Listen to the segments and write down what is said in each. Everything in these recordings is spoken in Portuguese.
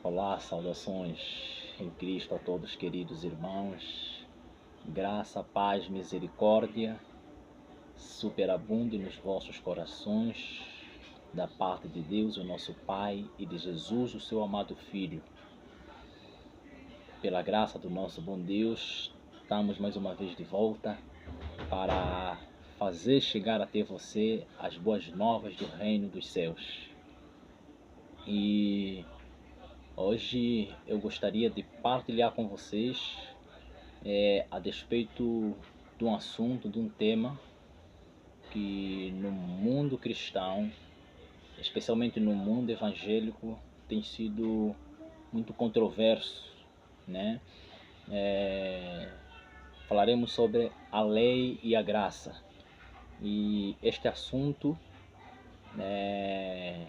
Olá, saudações em Cristo a todos, queridos irmãos. Graça, paz, misericórdia superabunde nos vossos corações, da parte de Deus, o nosso Pai, e de Jesus, o seu amado Filho. Pela graça do nosso bom Deus, estamos mais uma vez de volta para fazer chegar até você as boas novas do reino dos céus. E hoje eu gostaria de partilhar com vocês a despeito de um assunto, de um tema que no mundo cristão, especialmente no mundo evangélico, tem sido muito controverso, né? Falaremos sobre a lei e a graça. E este assunto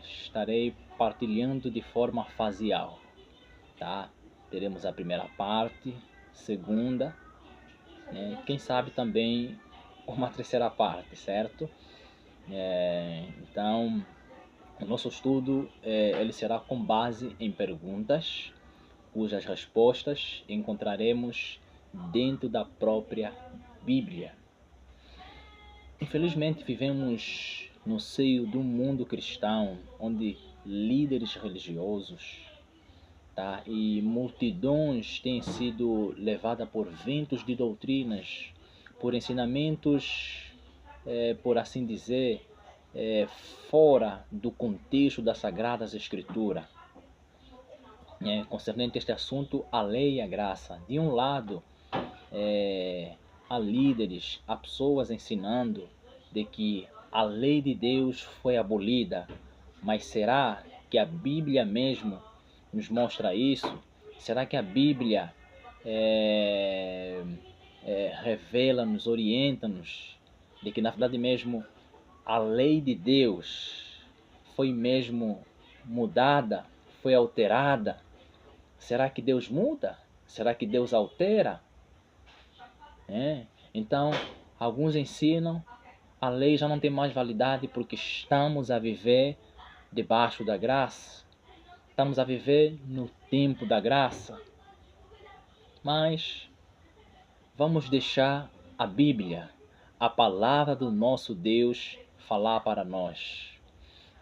estarei partilhando de forma faseal, tá? Teremos a primeira parte, segunda, quem sabe também uma terceira parte, certo? Então, o nosso estudo ele será com base em perguntas, cujas respostas encontraremos dentro da própria Bíblia. Infelizmente, vivemos no seio de um mundo cristão onde líderes religiosos, e multidões têm sido levadas por ventos de doutrinas, por ensinamentos, por assim dizer, fora do contexto das Sagradas Escrituras. Concernente este assunto, a lei e a graça. De um lado, há líderes, há pessoas ensinando de que a lei de Deus foi abolida, mas será que a Bíblia mesmo nos mostra isso? Será que a Bíblia revela, nos orienta-nos de que na verdade mesmo a lei de Deus foi mesmo mudada, foi alterada? Será que Deus muda? Será que Deus altera? Então, alguns ensinam a lei já não tem mais validade porque estamos a viver debaixo da graça. Estamos a viver no tempo da graça. Mas vamos deixar a Bíblia, a palavra do nosso Deus, falar para nós.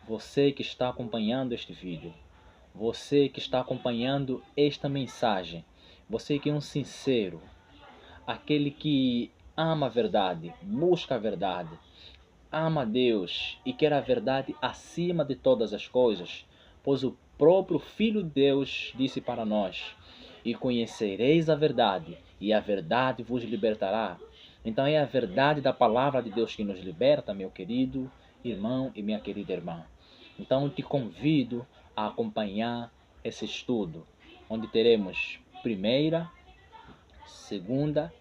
Você que está acompanhando este vídeo, você que está acompanhando esta mensagem, você que é um sincero, aquele que ama a verdade, busca a verdade, ama a Deus e quer a verdade acima de todas as coisas, pois o próprio Filho de Deus disse para nós: e conhecereis a verdade, e a verdade vos libertará. Então é a verdade da palavra de Deus que nos liberta, meu querido irmão e minha querida irmã. Então eu te convido a acompanhar esse estudo, onde teremos primeira, segunda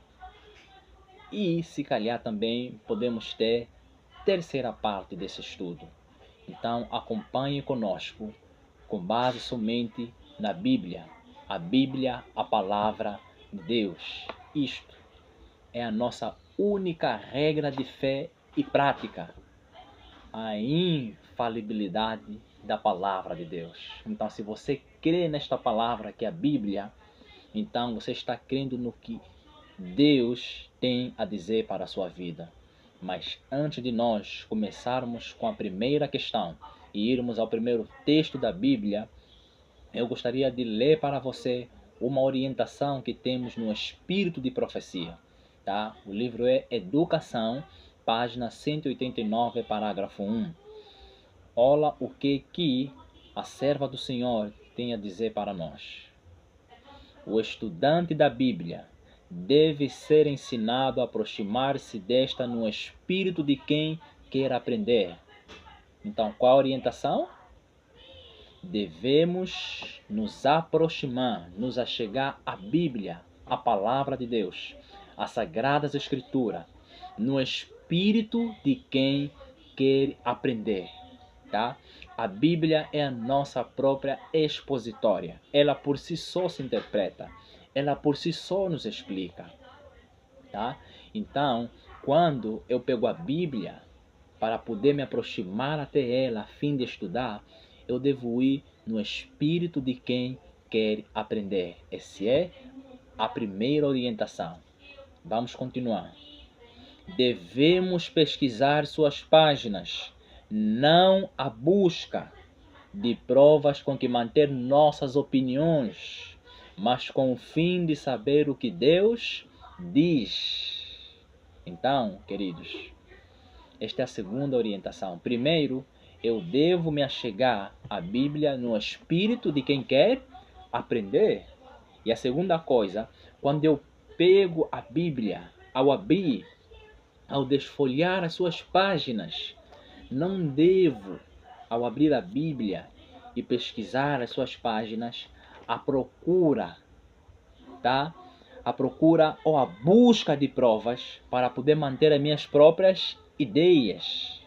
e, se calhar, também podemos ter terceira parte desse estudo. Então acompanhe conosco, com base somente na Bíblia. A Bíblia, a palavra de Deus. Isto é a nossa única regra de fé e prática. A infalibilidade da palavra de Deus. Então, se você crê nesta palavra que é a Bíblia, então você está crendo no que Deus tem a dizer para a sua vida. Mas antes de nós começarmos com a primeira questão e irmos ao primeiro texto da Bíblia, eu gostaria de ler para você uma orientação que temos no Espírito de Profecia. Tá? O livro é Educação, página 189, parágrafo 1. Olha o que a serva do Senhor tem a dizer para nós. O estudante da Bíblia deve ser ensinado a aproximar-se desta no espírito de quem quer aprender. Então, qual a orientação? Devemos nos aproximar, nos achegar à Bíblia, à palavra de Deus, às Sagradas Escrituras, no espírito de quem quer aprender. Tá? A Bíblia é a nossa própria expositória. Ela por si só se interpreta. Ela por si só nos explica. Tá? Então, quando eu pego a Bíblia para poder me aproximar até ela a fim de estudar, eu devo ir no espírito de quem quer aprender. Essa é a primeira orientação. Vamos continuar. Devemos pesquisar suas páginas, não a busca de provas com que manter nossas opiniões, mas com o fim de saber o que Deus diz. Então, queridos, esta é a segunda orientação. Primeiro, eu devo me achegar à Bíblia no espírito de quem quer aprender. E a segunda coisa, quando eu pego a Bíblia, ao abrir, ao desfolhar as suas páginas, não devo, ao abrir a Bíblia e pesquisar as suas páginas, à procura, tá? A procura ou a busca de provas para poder manter as minhas próprias ideias,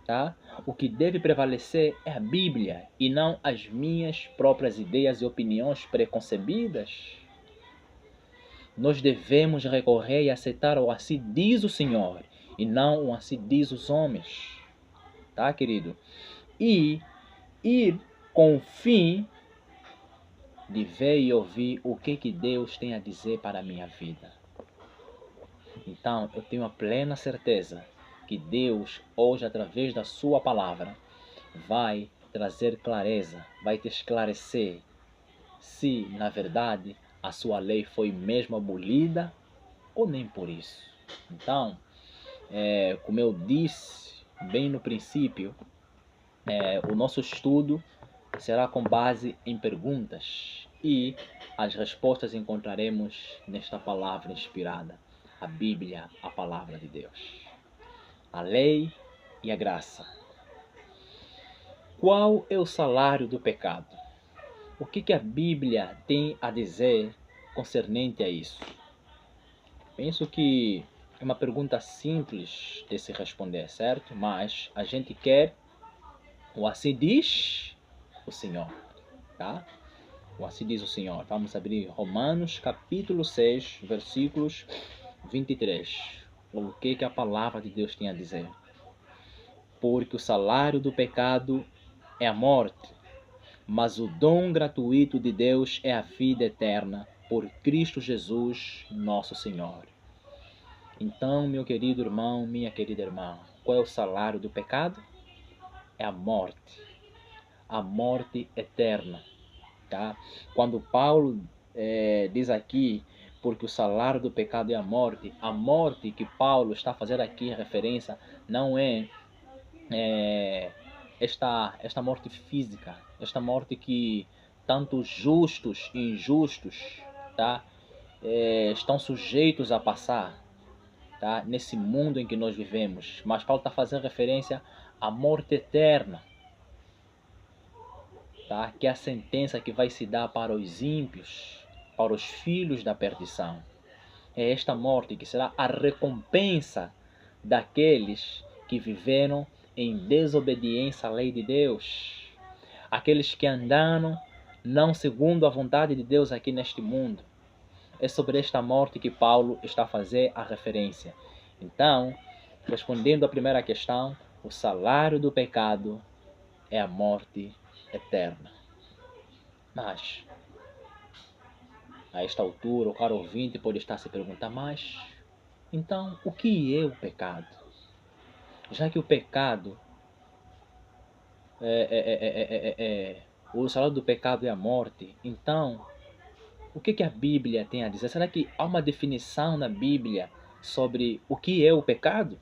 tá? O que deve prevalecer é a Bíblia e não as minhas próprias ideias e opiniões preconcebidas. Nós devemos recorrer e aceitar o assim diz o Senhor e não o assim diz os homens, tá, querido? E ir com o fim de ver e ouvir o que Deus tem a dizer para a minha vida. Então, eu tenho a plena certeza que Deus, hoje, através da sua palavra, vai trazer clareza, vai te esclarecer se, na verdade, a sua lei foi mesmo abolida ou nem por isso. Então, como eu disse bem no princípio, o nosso estudo será com base em perguntas e as respostas encontraremos nesta palavra inspirada, a Bíblia, a palavra de Deus, a lei e a graça. Qual é o salário do pecado? O que a Bíblia tem a dizer concernente a isso? Penso que é uma pergunta simples de se responder, certo? Mas a gente quer o assim diz o Senhor, tá? O assim diz o Senhor. Vamos abrir Romanos capítulo 6, versículos 23. O que a palavra de Deus tem a dizer? Porque o salário do pecado é a morte, mas o dom gratuito de Deus é a vida eterna por Cristo Jesus, nosso Senhor. Então, meu querido irmão, minha querida irmã, qual é o salário do pecado? É a morte eterna, tá? Quando Paulo diz aqui, porque o salário do pecado é a morte que Paulo está fazendo aqui referência não é, esta morte física, esta morte que tanto justos e injustos, tá? Estão sujeitos a passar, tá? Nesse mundo em que nós vivemos. Mas Paulo está fazendo referência à morte eterna, tá? Que é a sentença que vai se dar para os ímpios, para os filhos da perdição. É esta morte que será a recompensa daqueles que viveram em desobediência à lei de Deus, aqueles que andaram não segundo a vontade de Deus aqui neste mundo. É sobre esta morte que Paulo está a fazer a referência. Então, respondendo à primeira questão, o salário do pecado é a morte eterna. Mas, a esta altura, o caro ouvinte pode estar se perguntando, mas, então, o que é o pecado? Já que o pecado, o salário do pecado é a morte, então, o que a Bíblia tem a dizer? Será que há uma definição na Bíblia sobre o que é o pecado?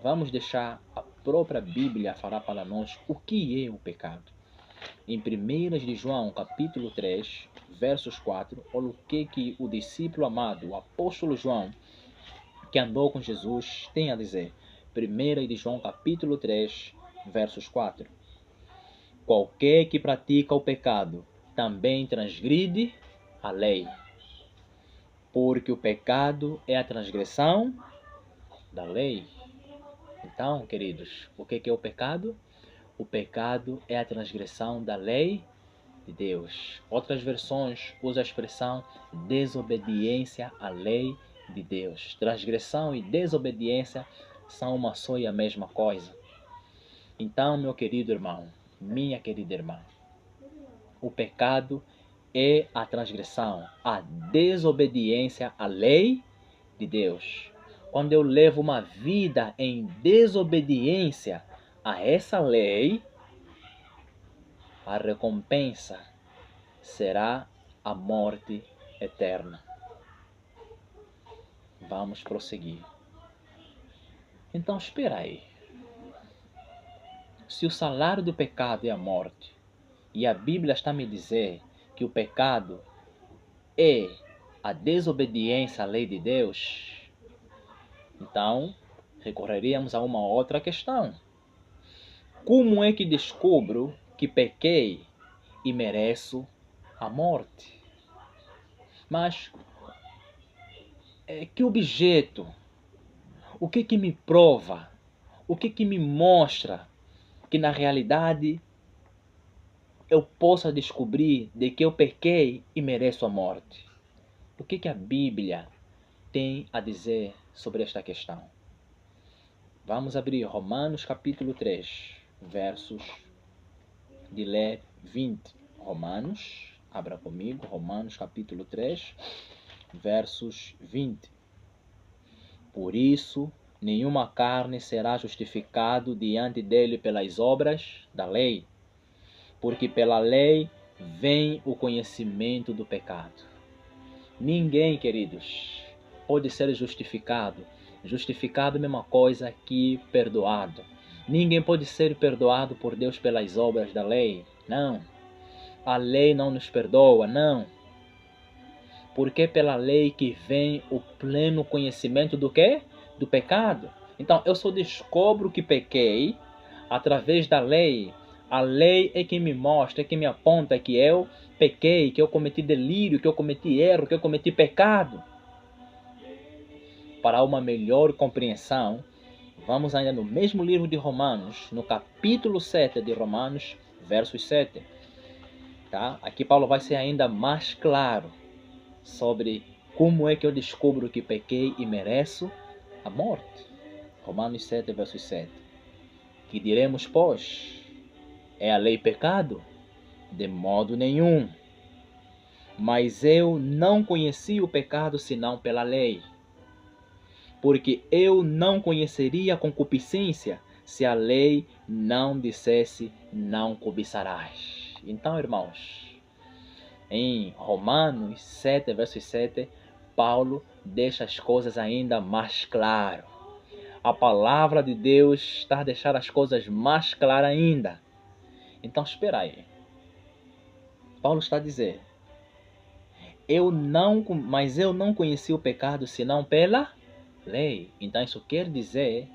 Vamos deixar a própria Bíblia falar para nós o que é o pecado. Em 1 de João, capítulo 3, versos 4, olha o que o discípulo amado, o apóstolo João, que andou com Jesus, tem a dizer. 1 de João, capítulo 3, versos 4. Qualquer que pratica o pecado também transgride a lei, porque o pecado é a transgressão da lei. Então, queridos, o que é o pecado? O pecado é a transgressão da lei de Deus. Outras versões usam a expressão desobediência à lei de Deus. Transgressão e desobediência são uma só e a mesma coisa. Então, meu querido irmão, minha querida irmã, o pecado é a transgressão, a desobediência à lei de Deus. Quando eu levo uma vida em desobediência a essa lei, a recompensa será a morte eterna. Vamos prosseguir. Então, espera aí. Se o salário do pecado é a morte, e a Bíblia está me dizer que o pecado é a desobediência à lei de Deus, então recorreríamos a uma outra questão. Como é que descubro que pequei e mereço a morte? Mas que objeto? O que me prova? O que me mostra que na realidade eu possa descobrir de que eu pequei e mereço a morte? O que a Bíblia tem a dizer sobre esta questão? Vamos abrir Romanos capítulo 3, versos de ler 20. Romanos, abra comigo, Romanos capítulo 3, versos 20. Por isso, nenhuma carne será justificado diante dele pelas obras da lei, porque pela lei vem o conhecimento do pecado. Ninguém, queridos, pode ser justificado. Justificado é a mesma coisa que perdoado. Ninguém pode ser perdoado por Deus pelas obras da lei. Não. A lei não nos perdoa, não. Porque é pela lei que vem o pleno conhecimento do quê? Do pecado. Então, eu só descubro que pequei através da lei. A lei é que me mostra, é que me aponta que eu pequei, que eu cometi delírio, que eu cometi erro, que eu cometi pecado. Para uma melhor compreensão, vamos ainda no mesmo livro de Romanos, no capítulo 7 de Romanos, versos 7. Tá? Aqui Paulo vai ser ainda mais claro sobre como é que eu descubro que pequei e mereço a morte. Romanos 7, versos 7. Que diremos, pois? É a lei pecado? De modo nenhum. Mas eu não conheci o pecado senão pela lei. Porque eu não conheceria a concupiscência se a lei não dissesse não cobiçarás. Então, irmãos, em Romanos 7, verso 7, Paulo deixa as coisas ainda mais claras. A palavra de Deus está a deixar as coisas mais claras ainda. Então, espera aí. Paulo está a dizer, mas eu não conheci o pecado senão pela lei. Então, isso quer dizer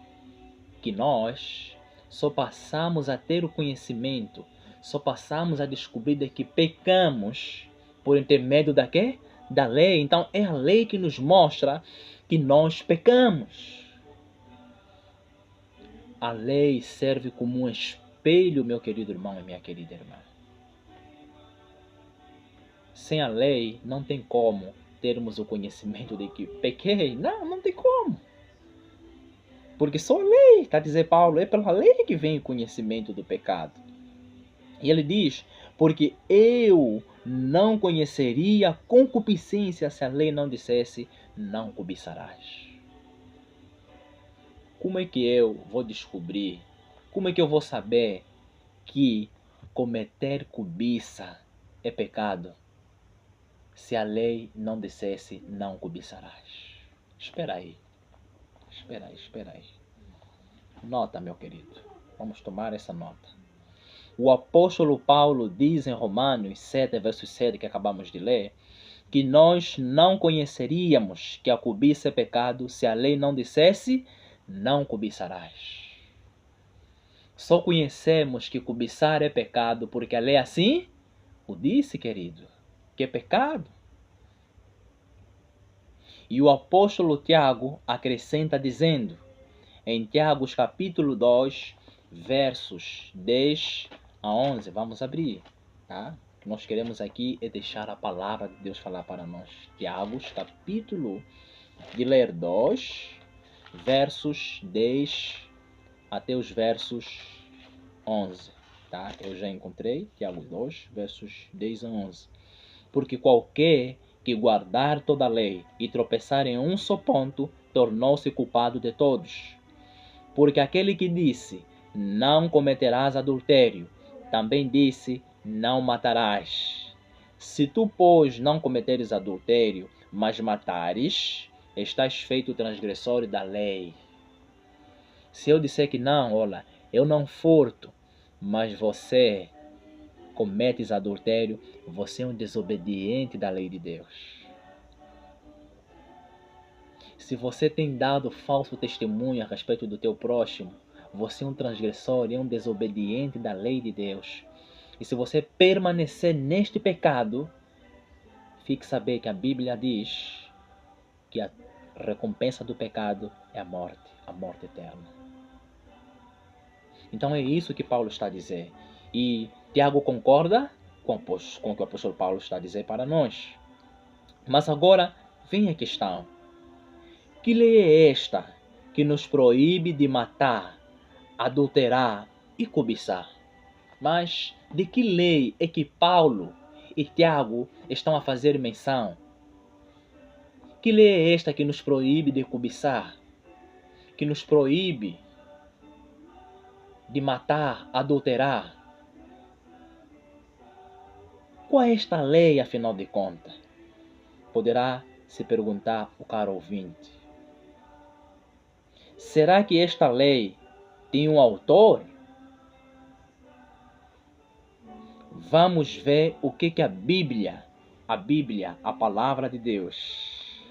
que nós só passamos a ter o conhecimento, só passamos a descobrir de que pecamos por intermédio da quê? Da lei. Então, é a lei que nos mostra que nós pecamos. A lei serve como um espelho, meu querido irmão e minha querida irmã. Sem a lei, não tem como termos o conhecimento de que pequei. Não tem como. Porque só a lei, está a dizer Paulo, é pela lei que vem o conhecimento do pecado. E ele diz, porque eu não conheceria a concupiscência se a lei não dissesse, não cobiçarás. Como é que eu vou descobrir? Como é que eu vou saber que cometer cobiça é pecado se a lei não dissesse, não cobiçarás? Espera aí. Espera aí. Nota, meu querido. Vamos tomar essa nota. O apóstolo Paulo diz em Romanos 7, verso 7, que acabamos de ler, que nós não conheceríamos que a cobiça é pecado se a lei não dissesse, não cobiçarás. Só conhecemos que cobiçar é pecado porque a lei assim o disse, querido, que é pecado. E o apóstolo Tiago acrescenta dizendo, em Tiago capítulo 2, versos 10 a 11, vamos abrir, tá? O que nós queremos aqui é deixar a palavra de Deus falar para nós. Tiago capítulo de ler 2, versos 10 até os versos 11, tá? Eu já encontrei, Tiago 2, versos 10 a 11. porque qualquer que guardar toda a lei e tropeçar em um só ponto, tornou-se culpado de todos. Porque aquele que disse, não cometerás adultério, também disse, não matarás. Se tu, pois, não cometeres adultério, mas matares, estás feito transgressor da lei. Se eu disser que não, olha, eu não furto, mas você cometes adultério, você é um desobediente da lei de Deus. Se você tem dado falso testemunho a respeito do teu próximo, você é um transgressor e é um desobediente da lei de Deus. E se você permanecer neste pecado, fique saber que a Bíblia diz que a recompensa do pecado é a morte eterna. Então é isso que Paulo está a dizer. E Tiago concorda com o que o apóstolo Paulo está a dizer para nós. Mas agora vem a questão. Que lei é esta que nos proíbe de matar, adulterar e cobiçar? Mas de que lei é que Paulo e Tiago estão a fazer menção? Que lei é esta que nos proíbe de cobiçar? Que nos proíbe de matar, adulterar? Qual é esta lei, afinal de contas? Poderá se perguntar o caro ouvinte. Será que esta lei tem um autor? Vamos ver o que a Bíblia, a palavra de Deus,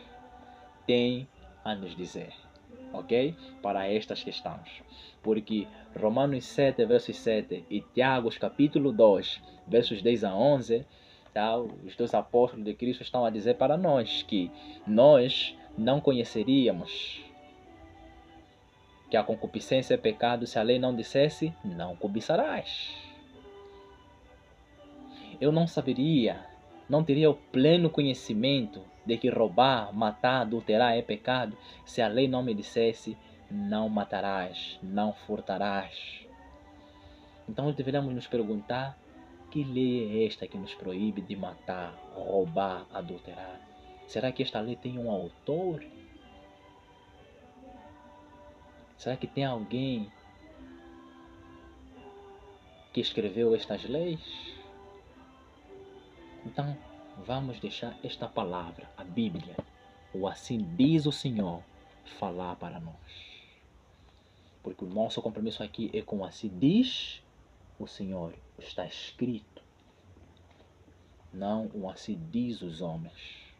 tem a nos dizer, ok? Para estas questões. Porque Romanos 7, versos 7 e Tiago, capítulo 2, versos 10 a 11, tá? Os dois apóstolos de Cristo estão a dizer para nós que nós não conheceríamos que a concupiscência é pecado se a lei não dissesse, não cobiçarás. Eu não saberia, não teria o pleno conhecimento de que roubar, matar, adulterar é pecado se a lei não me dissesse, não matarás, não furtarás. Então nós deveríamos nos perguntar, que lei é esta que nos proíbe de matar, roubar, adulterar? Será que esta lei tem um autor? Será que tem alguém que escreveu estas leis? Então, vamos deixar esta palavra, a Bíblia, ou assim diz o Senhor, falar para nós. Porque o nosso compromisso aqui é com assim diz o Senhor, está escrito. Não o assim diz os homens.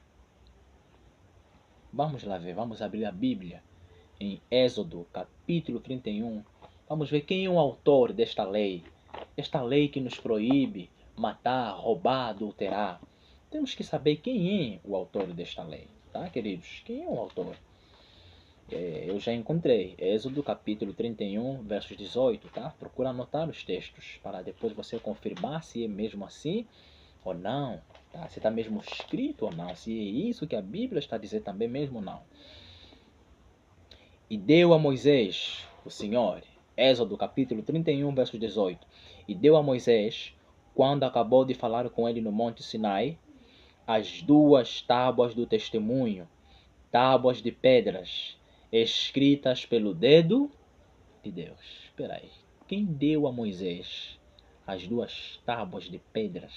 Vamos lá ver, vamos abrir a Bíblia em Êxodo, capítulo 31. Vamos ver quem é o autor desta lei. Esta lei que nos proíbe matar, roubar, adulterar. Temos que saber quem é o autor desta lei, tá, queridos? Quem é o autor? Eu já encontrei, Êxodo capítulo 31, versos 18, tá? Procura anotar os textos, para depois você confirmar se é mesmo assim ou não, tá? Se está mesmo escrito ou não, se é isso que a Bíblia está a dizer também mesmo ou não. E deu a Moisés, o Senhor, Êxodo capítulo 31, versos 18, e deu a Moisés, quando acabou de falar com ele no monte Sinai, as duas tábuas do testemunho, tábuas de pedras, escritas pelo dedo de Deus. Espera aí, quem deu a Moisés as duas tábuas de pedras,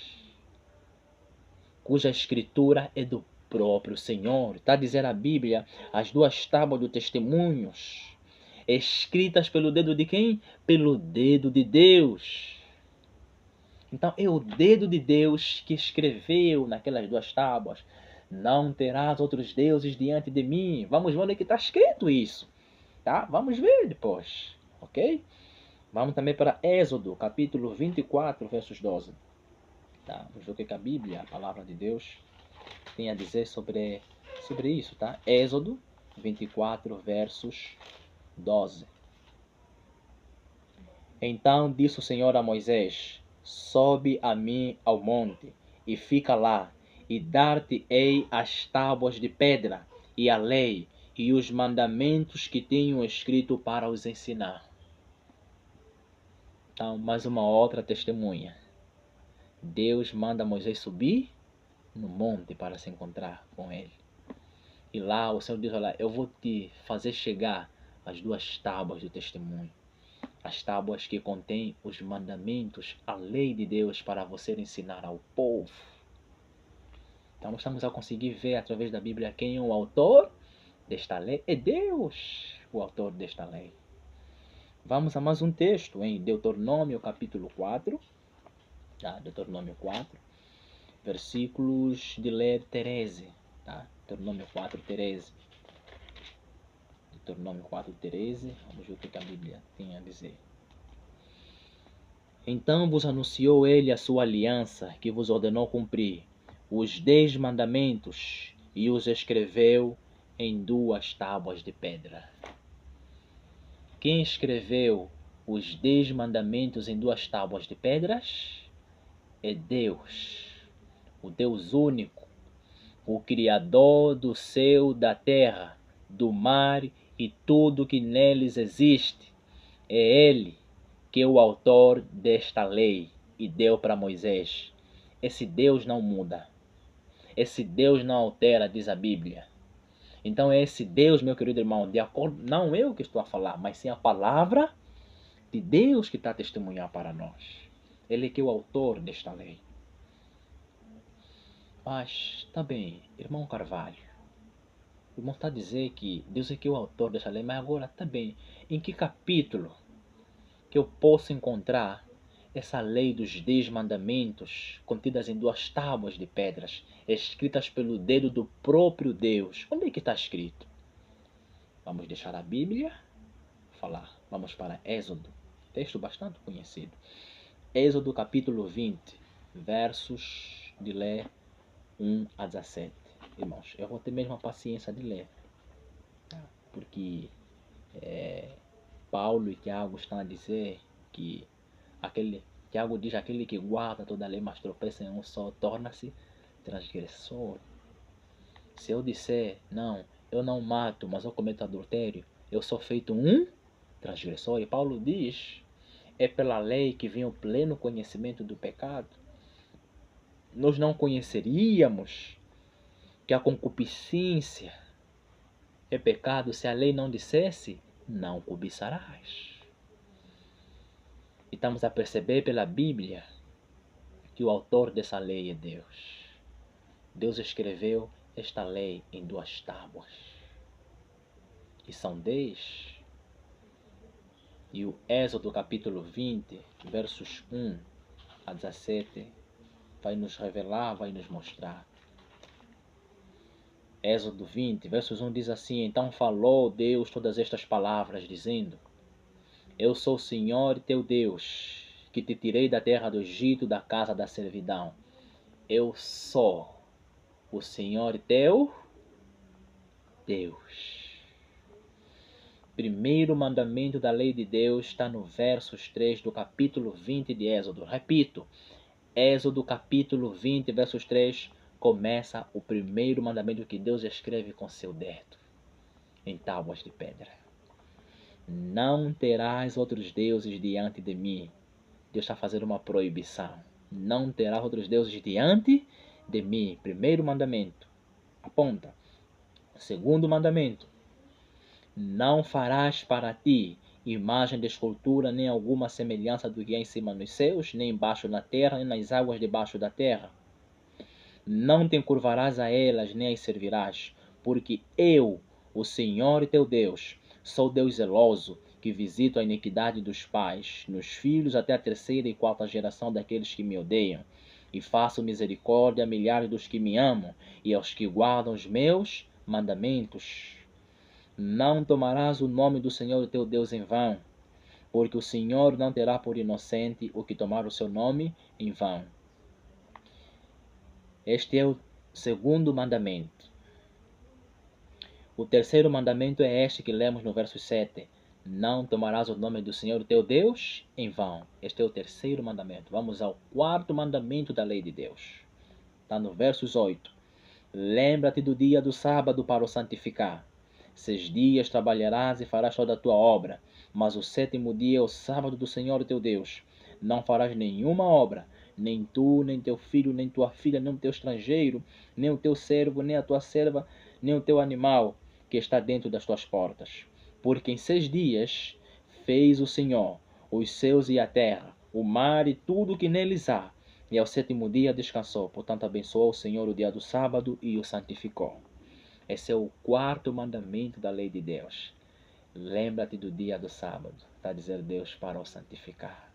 cuja escritura é do próprio Senhor? Está a dizer a Bíblia, as duas tábuas do testemunhos, escritas pelo dedo de quem? Pelo dedo de Deus. Então é o dedo de Deus que escreveu naquelas duas tábuas. Não terás outros deuses diante de mim. Vamos ver onde é que está escrito isso. Tá? Vamos ver depois. Ok? Vamos também para Êxodo, capítulo 24, versos 12. Tá? Vamos ver o que a Bíblia, a palavra de Deus, tem a dizer sobre isso. Tá? Êxodo 24, versos 12. Então disse o Senhor a Moisés, sobe a mim ao monte, e fica lá, e dar-te-ei as tábuas de pedra, e a lei, e os mandamentos que tenho escrito para os ensinar. Então, mais uma outra testemunha. Deus manda Moisés subir no monte para se encontrar com ele. E lá o Senhor diz, olha, eu vou te fazer chegar as 2 tábuas do testemunho. As tábuas que contêm os mandamentos, a lei de Deus para você ensinar ao povo. Então estamos a conseguir ver através da Bíblia quem é o autor desta lei. É Deus o autor desta lei. Vamos a mais um texto em Deuteronômio capítulo 4. Deuteronômio 4, versículos de ler 13. Deuteronômio 4, 13. Deuteronômio 4, 13. Vamos ver o que a Bíblia tem a dizer. Então vos anunciou ele a sua aliança, que vos ordenou cumprir os 10 mandamentos, e os escreveu em 2 tábuas de pedra. Quem escreveu os 10 mandamentos em 2 tábuas de pedras? É Deus, o Deus único, o Criador do céu, da terra, do mar e tudo que neles existe. É Ele que é o autor desta lei e deu para Moisés. Esse Deus não muda. Esse Deus não altera, diz a Bíblia. Então é esse Deus, meu querido irmão, de acordo, não eu que estou a falar, mas sim a palavra de Deus que está a testemunhar para nós. Ele que é o autor desta lei. Mas, tá bem, irmão Carvalho, o irmão está a dizer que Deus é que é o autor dessa lei, mas agora, tá bem, em que capítulo que eu posso encontrar essa lei dos 10 mandamentos contidas em 2 tábuas de pedras, escritas pelo dedo do próprio Deus? Onde é que está escrito? Vamos deixar a Bíblia falar. Vamos para Êxodo, texto bastante conhecido. Êxodo capítulo 20, versos de ler 1 a 17. Irmãos, eu vou ter mesmo a paciência de ler, porque Paulo e Tiago estão a dizer que Tiago diz, aquele que guarda toda a lei, mas tropeça em um só, torna-se transgressor. Se eu disser, não, eu não mato, mas eu cometo adultério, eu sou feito um transgressor. E Paulo diz, é pela lei que vem o pleno conhecimento do pecado. Nós não conheceríamos que a concupiscência é pecado se a lei não dissesse, não cobiçarás. E estamos a perceber pela Bíblia que o autor dessa lei é Deus. Deus escreveu esta lei em 2 tábuas. E são 10. E o Êxodo capítulo 20, versos 1 a 17, vai nos revelar, vai nos mostrar. Êxodo 20, versos 1 diz assim, então falou Deus todas estas palavras, dizendo, eu sou o Senhor teu Deus, que te tirei da terra do Egito, da casa da servidão. Eu sou o Senhor teu Deus. Primeiro mandamento da lei de Deus está no versos 3 do capítulo 20 de Êxodo. Repito, Êxodo capítulo 20, versos 3, começa o primeiro mandamento que Deus escreve com seu dedo, em tábuas de pedra. Não terás outros deuses diante de mim. Deus está fazendo uma proibição. Não terás outros deuses diante de mim. Primeiro mandamento. Aponta. Segundo mandamento. Não farás para ti imagem de escultura, nem alguma semelhança do que é em cima nos céus, nem embaixo na terra, nem nas águas debaixo da terra. Não te encurvarás a elas, nem as servirás, porque eu, o Senhor teu Deus, sou Deus zeloso, que visito a iniquidade dos pais, nos filhos até a 3ª e 4ª geração daqueles que me odeiam, e faço misericórdia a milhares dos que me amam, e aos que guardam os meus mandamentos. Não tomarás o nome do Senhor teu Deus em vão, porque o Senhor não terá por inocente o que tomar o seu nome em vão. Este é o segundo mandamento. O terceiro mandamento é este que lemos no verso 7. Não tomarás o nome do Senhor teu Deus em vão. Este é o terceiro mandamento. Vamos ao 4º mandamento da lei de Deus. Está no versos 8. Lembra-te do dia do sábado para o santificar. 6 dias trabalharás e farás toda a tua obra, mas o 7º dia é o sábado do Senhor teu Deus. Não farás nenhuma obra, Nem tu, nem teu filho, nem tua filha, nem o teu estrangeiro, nem o teu servo, nem a tua serva, nem o teu animal que está dentro das tuas portas. Porque em 6 dias fez o Senhor os céus e a terra, o mar e tudo o que neles há. E ao 7º dia descansou. Portanto, abençoou o Senhor o dia do sábado e o santificou. Esse é o 4º mandamento da lei de Deus. Lembra-te do dia do sábado, está a dizer Deus, para o santificar.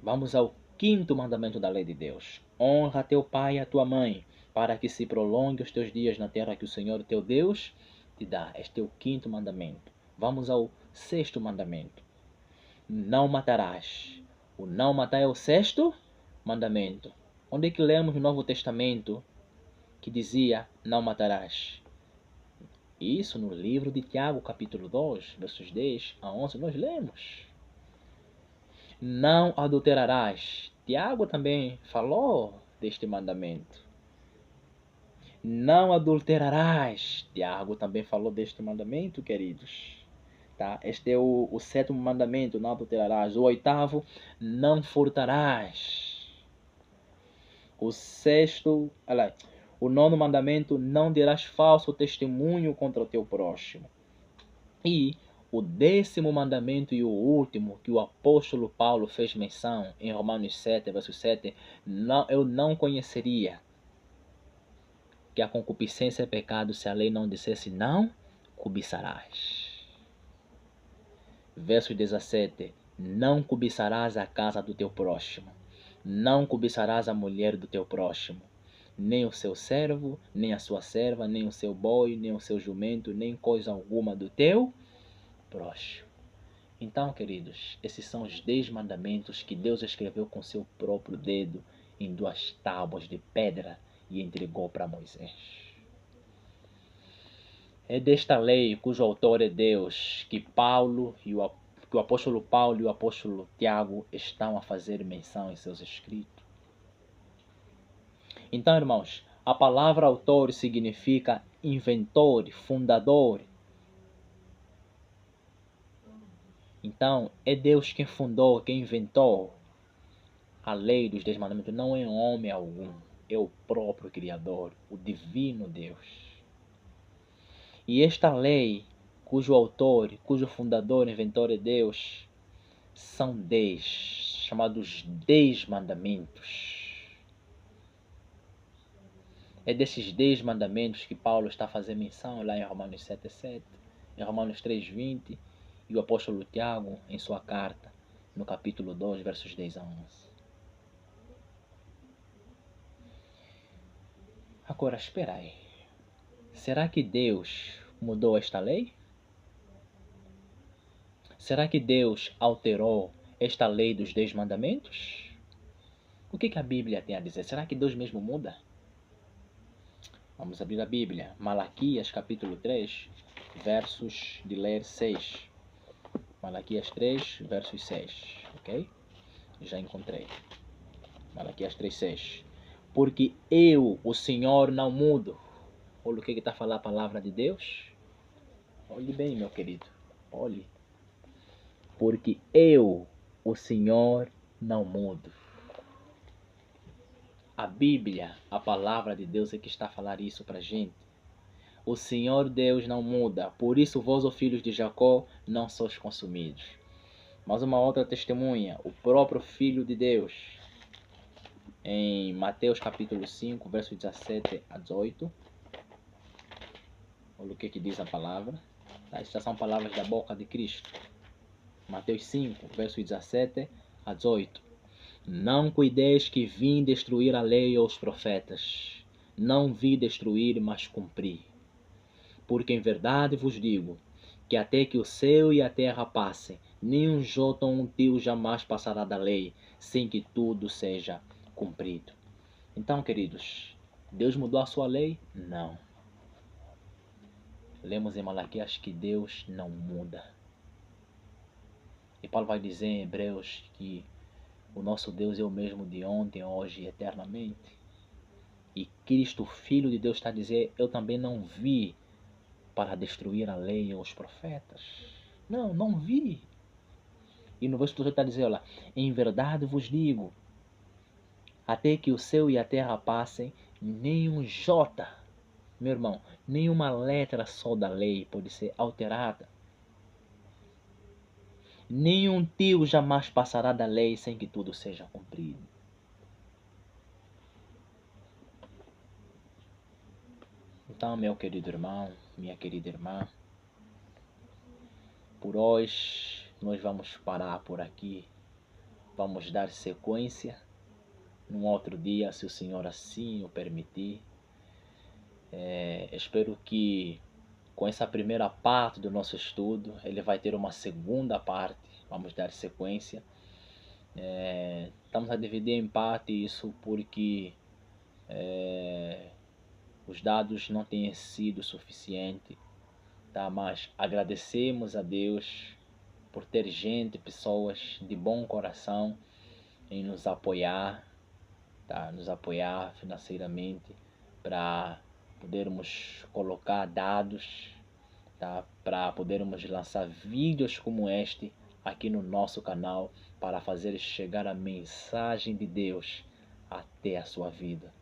Vamos ao 5º mandamento da lei de Deus. Honra teu pai e a tua mãe, para que se prolongue os teus dias na terra que o Senhor teu Deus te dá. Este é o 5º mandamento. Vamos ao 6º mandamento. Não matarás. O não matar é o 6º mandamento. Onde é que lemos no Novo Testamento que dizia não matarás? Isso no livro de Tiago, capítulo 2, versos 10 a 11, nós lemos. Não adulterarás. Tiago também falou deste mandamento. Não adulterarás. Tiago também falou deste mandamento, queridos. Tá? Este é o 7º mandamento, não adulterarás. O 8º, não furtarás. O 6º, o 9º mandamento, não dirás falso testemunho contra o teu próximo. E o 10º mandamento e o último, que o apóstolo Paulo fez menção em Romanos 7, verso 7, eu não conheceria que a concupiscência é pecado se a lei não dissesse não cobiçarás. Verso 17, não cobiçarás a casa do teu próximo, não cobiçarás a mulher do teu próximo, nem o seu servo, nem a sua serva, nem o seu boi, nem o seu jumento, nem coisa alguma do teu próximo. Então, queridos, esses são os 10 mandamentos que Deus escreveu com seu próprio dedo em 2 tábuas de pedra e entregou para Moisés. É desta lei, cujo autor é Deus, que o apóstolo Paulo e o apóstolo Tiago estão a fazer menção em seus escritos. Então, irmãos, a palavra autor significa inventor, fundador. Então, é Deus quem fundou, quem inventou a lei dos 10 mandamentos. Não é homem algum, é o próprio Criador, o divino Deus. E esta lei, cujo autor, cujo fundador, inventor é Deus, são 10, chamados 10 mandamentos. É desses 10 mandamentos que Paulo está fazendo menção lá em Romanos 7:7, em Romanos 3:20, e o apóstolo Tiago em sua carta, no capítulo 2, versos 10 a 11. Agora, espera aí. Será que Deus mudou esta lei? Será que Deus alterou esta lei dos 10 mandamentos? O que a Bíblia tem a dizer? Será que Deus mesmo muda? Vamos abrir a Bíblia. Malaquias capítulo 3, versos de ler 6. Malaquias 3, versos 6. Ok? Já encontrei. Malaquias 3, 6. Porque eu, o Senhor, não mudo. Olha o que está falando a palavra de Deus. Olhe bem, meu querido. Olhe. Porque eu, o Senhor, não mudo. A Bíblia, a palavra de Deus é que está a falar isso para a gente. O Senhor Deus não muda, por isso vós, os filhos de Jacó, não sois consumidos. Mas uma outra testemunha, o próprio Filho de Deus, em Mateus capítulo 5, versos 17 a 18. Olha o que diz a palavra. Estas são palavras da boca de Cristo. Mateus 5, versos 17 a 18. Não cuideis que vim destruir a lei ou os profetas. Não vi destruir, mas cumprir. Porque em verdade vos digo, que até que o céu e a terra passem, nem um jota ou um tio jamais passará da lei, sem que tudo seja cumprido. Então, queridos, Deus mudou a sua lei? Não. Lemos em Malaquias que Deus não muda. E Paulo vai dizer em Hebreus que o nosso Deus é o mesmo de ontem, hoje e eternamente. E Cristo, Filho de Deus, está a dizer, eu também não vi para destruir a lei ou os profetas. Não vi. E no verso 18 está dizendo lá, em verdade vos digo, até que o céu e a terra passem, nem um jota, meu irmão, nenhuma letra só da lei pode ser alterada. Nenhum tio jamais passará da lei sem que tudo seja cumprido. Então, meu querido irmão, minha querida irmã, por hoje nós vamos parar por aqui. Vamos dar sequência num outro dia, se o Senhor assim o permitir. Espero que com essa primeira parte do nosso estudo, ele vai ter uma segunda parte. Vamos dar sequência. Estamos a dividir em parte isso porque os dados não têm sido suficientes, tá? Mas agradecemos a Deus por ter gente, pessoas de bom coração em nos apoiar, tá? Nos apoiar financeiramente para podermos colocar dados, tá? Para podermos lançar vídeos como este aqui no nosso canal para fazer chegar a mensagem de Deus até a sua vida.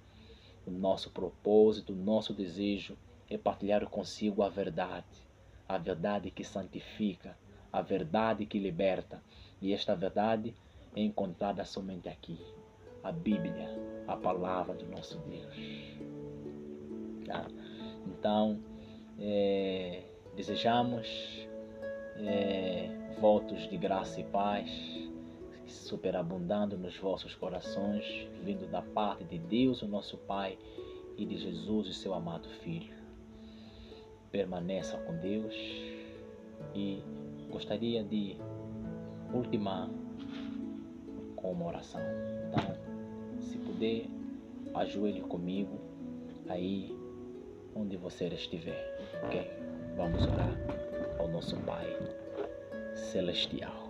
O nosso propósito, o nosso desejo é partilhar consigo a verdade que santifica, a verdade que liberta. E esta verdade é encontrada somente aqui, a Bíblia, a palavra do nosso Deus. Tá? Então, desejamos votos de graça e paz, superabundando nos vossos corações, vindo da parte de Deus, o nosso Pai, e de Jesus, o seu amado Filho. Permaneça com Deus e gostaria de ultimar com uma oração. Então, se puder, ajoelhe comigo aí onde você estiver, ok? Vamos orar ao nosso Pai Celestial.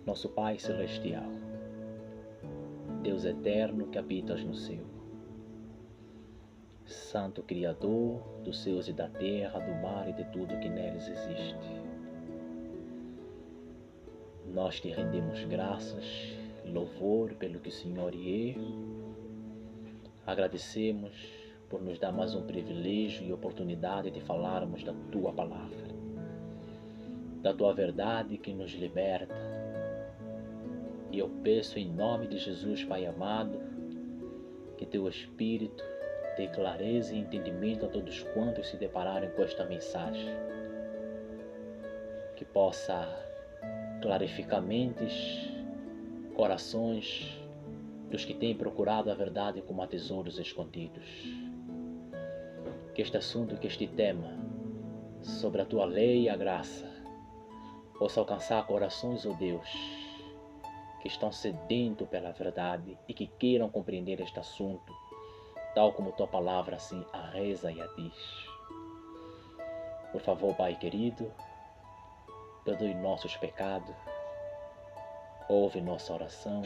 Nosso Pai Celestial, Deus eterno que habitas no céu, Santo Criador dos céus e da terra, do mar e de tudo que neles existe. Nós te rendemos graças, louvor pelo que o Senhor é. Agradecemos por nos dar mais um privilégio e oportunidade de falarmos da Tua palavra, da Tua verdade que nos liberta. E eu peço em nome de Jesus, Pai amado, que Teu Espírito dê clareza e entendimento a todos quantos se depararem com esta mensagem, que possa clarificar mentes, corações dos que têm procurado a verdade como a tesouros escondidos. Que este assunto, que este tema sobre a Tua lei e a graça possa alcançar corações, ó Deus, que estão sedentos pela verdade e que queiram compreender este assunto, tal como Tua palavra assim a reza e a diz. Por favor, Pai querido, perdoe nossos pecados, ouve nossa oração,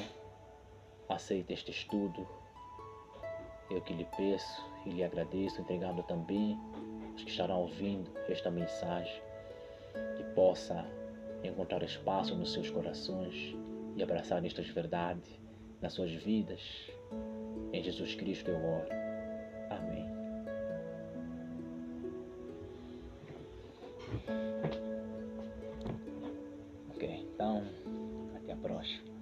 aceita este estudo. Eu que lhe peço e lhe agradeço, entregando também os que estarão ouvindo esta mensagem, que possa encontrar espaço nos seus corações e abraçar estas verdades nas suas vidas. Em Jesus Cristo eu oro. Amém. Ok, então, até a próxima.